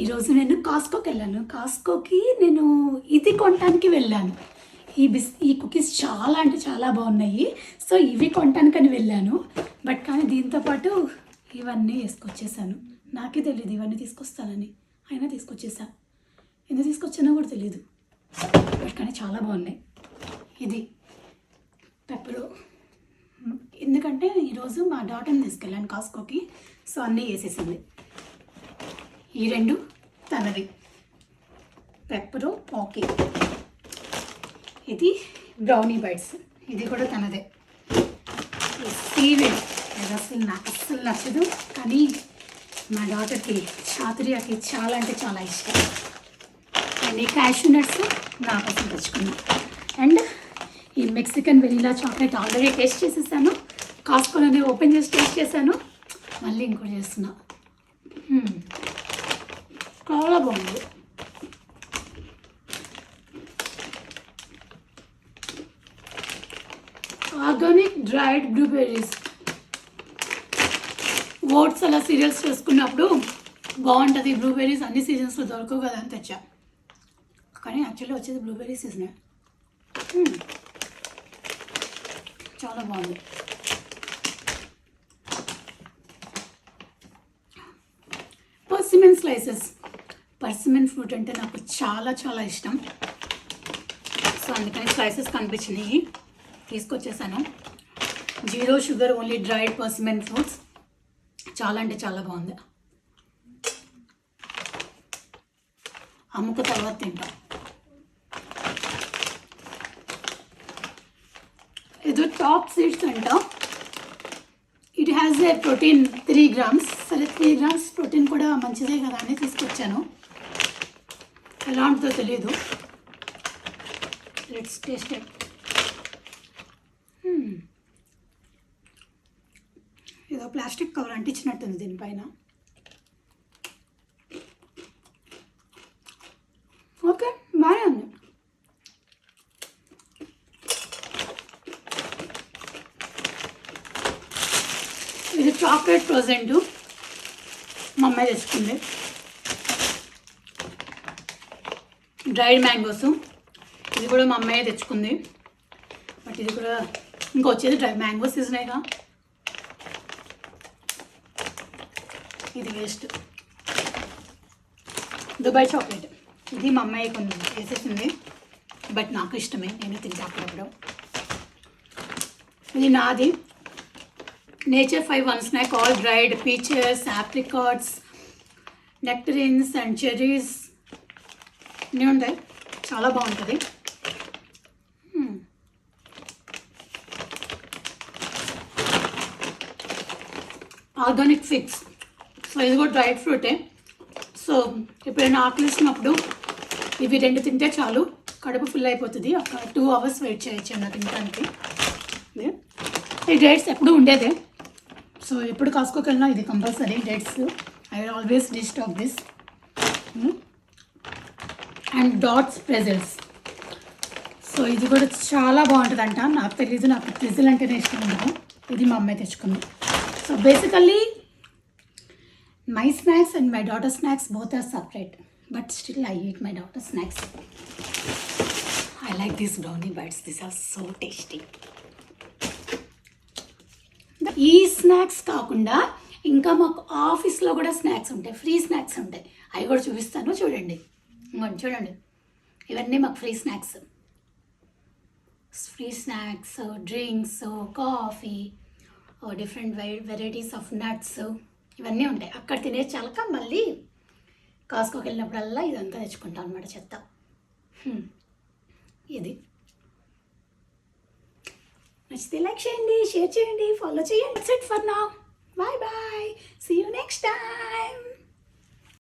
ఈరోజు నేను కాస్కోకి వెళ్ళాను. కాస్కోకి నేను ఇది కొనడానికి వెళ్ళాను. ఈ కుకీస్ చాలా అంటే చాలా బాగున్నాయి. సో ఇవి కొనడానికని వెళ్ళాను. బట్ కానీ దీంతోపాటు ఇవన్నీ వేసుకొచ్చేసాను. నాకే తెలియదు ఇవన్నీ తీసుకొస్తానని, అయినా తీసుకొచ్చేసా. ఎందుకు తీసుకొచ్చానో కూడా తెలీదు. బట్ కానీ చాలా బాగున్నాయి. ఇది పెప్పరు, ఎందుకంటే ఈరోజు మా డాటర్ని తీసుకెళ్ళాను కాస్కోకి. సో అన్నీ వేసేసింది. ఈ రెండు తనది, పెప్పరు పాకీ. ఇది బ్రౌనీ బైట్స్, ఇది కూడా తనదే. సీవెడ్ అది అసలు నాకు అస్సలు నచ్చదు, కానీ మా డాటర్కి చాతుర్యకి చాలా అంటే చాలా ఇష్టం. అండ్ ఈ క్యాష్యూ నట్స్ నా కోసం తెచ్చుకున్నాను. అండ్ ఈ Mexican vanilla chocolate already taste చేసేసాను. కాస్కోలోనే ఓపెన్ చేసి టేస్ట్ చేశాను. మళ్ళీ ఇంకోటి చేస్తున్నా. చాలా బాగుంది. Organic dried blueberries. ఓట్స్ అలా సీరియల్స్ చేసుకున్నప్పుడు బాగుంటుంది. బ్లూబెర్రీస్ అన్ని సీజన్స్లో దొరకవు కదా అని తెచ్చా. కానీ యాక్చువల్లీ వచ్చేది బ్లూబెర్రీ సీజనే. చాలా బాగుంది. పర్సిమెన్ స్లైసెస్. పర్సిమెన్ ఫ్రూట్ అంటే నాకు చాలా చాలా ఇష్టం. సో అందుకని స్లైసెస్ కనిపించినాయి, తీసుకొచ్చేసాను. 0 sugar, only dried persimmon fruits. చాలా అంటే చాలా బాగుంది. అమ్ముకు తర్వాత తింటాం. ఇది టాప్ సీడ్స్ అంట. It has a protein 3 grams. సరే 3 grams ప్రోటీన్ కూడా మంచిదే కదా అని తీసుకొచ్చాను. ఎలా ఉంటుందో తెలీదు. Let's taste it. ఏదో ప్లాస్టిక్ కవర్ అంటించినట్టుంది దీనిపైన. ఓకే, బాగానే ఉంది. ఇది చాక్లెట్ ప్రెజెంట్ మా అమ్మాయి తెచ్చుకుంది. డ్రైడ్ మ్యాంగోస్, ఇది కూడా మా అమ్మాయి తెచ్చుకుంది. బట్ ఇది కూడా ఇంకా వచ్చేది డ్రై మ్యాంగో సీజనేగా. ఇది వేస్ట్. దుబాయ్ చాక్లెట్, ఇది మా అమ్మాయి కొన్ని వేసేసింది. బట్ నాకు ఇష్టమే, నేను తింటా అప్పుడప్పుడు. ఇది నాది. Nature 5 1 snack, all dried peaches, apricots, nectarines and cherries. ఇన్ని ఉంటాయి, చాలా బాగుంటుంది. Organic fix. సో ఇది కూడా డ్రైడ్ ఫ్రూటే. సో ఎప్పుడైనా ఆకలిసినప్పుడు ఇవి 2 తింటే చాలు, కడుపు ఫుల్ అయిపోతుంది. ఒక 2 hours వెయిట్ చేయొచ్చు అన్న తినడానికి. ఈ డేట్స్ ఎప్పుడు ఉండేదే. సో ఎప్పుడు కాస్కోకి వెళ్ళినా ఇది compulsory dates. I will always restock this. And dot's pretzels. So ఇది కూడా చాలా బాగుంటుందంట. నాకు తెలీదు, నాకు ప్రెజల్ అంటేనే ఇష్టం ఉండదు. ఇది మా అమ్మాయి తెచ్చుకుంది. So basically my snacks and my daughter snacks both are separate, but still I eat my daughter snacks. I like these brownie bites. These are so tasty. ఈ స్నాక్స్ కాకుండా ఇంకా మాకు ఆఫీస్లో కూడా స్నాక్స్ ఉంటాయి, ఫ్రీ స్నాక్స్ ఉంటాయి. అవి కూడా చూపిస్తాను, చూడండి. చూడండి, ఇవన్నీ మాకు free snacks. Free snacks, drinks, coffee, different varieties of nuts, ఇవన్నీ ఉంటాయి. అక్కడ తినే చాలక మళ్ళీ కాస్కోకి వెళ్ళినప్పుడల్లా ఇదంతా తెచ్చుకుంటాం అనమాట, చెత్త. ఇది నచ్చితే లైక్ చేయండి, షేర్ చేయండి, ఫాలో చేయండి. That's it for now. Bye bye. See you next time.